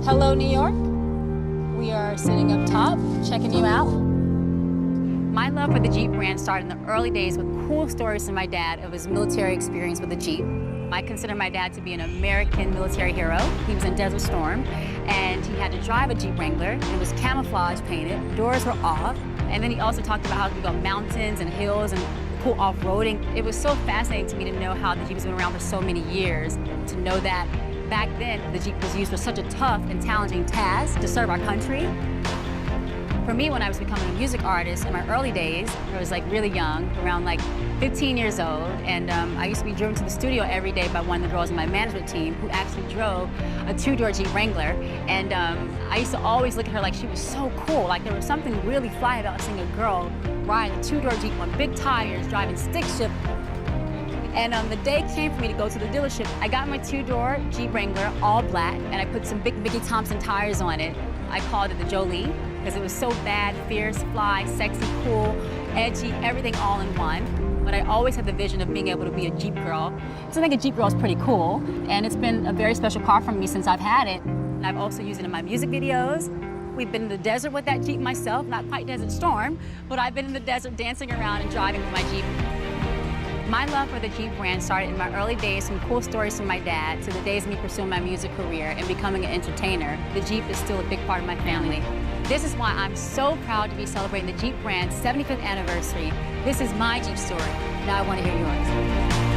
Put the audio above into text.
Hello, New York. We are sitting up top, checking you out. My love for the Jeep brand started in the early days with cool stories from my dad of his military experience with the Jeep. I consider my dad to be an American military hero. He was in Desert Storm, and he had to drive a Jeep Wrangler. It was camouflage painted, doors were off, and then he also talked about how he could go mountains and hills and cool off-roading. It was so fascinating to me to know how the Jeep has been around for so many years, to know that back then the Jeep was used for such a tough and challenging task to serve our country. For me, when I was becoming a music artist in my early days, I was like really young, around like 15 years old, and I used to be driven to the studio every day by one of the girls in my management team who actually drove a two-door Jeep Wrangler, and I used to always look at her like she was so cool. Like there was something really fly about seeing a girl ride a two-door Jeep on big tires, driving stick shift. And the day came for me to go to the dealership. I got my two-door Jeep Wrangler, all black, and I put some big Mickey Thompson tires on it. I called it the Jolie, because it was so bad, fierce, fly, sexy, cool, edgy, everything all in one. But I always had the vision of being able to be a Jeep girl. So I think a Jeep girl is pretty cool, and it's been a very special car for me since I've had it. And I've also used it in my music videos. We've been in the desert with that Jeep myself, not quite Desert Storm, but I've been in the desert dancing around and driving with my Jeep. My love for the Jeep brand started in my early days from cool stories from my dad to the days of me pursuing my music career and becoming an entertainer. The Jeep is still a big part of my family. This is why I'm so proud to be celebrating the Jeep brand's 75th anniversary. This is my Jeep story. Now I want to hear yours.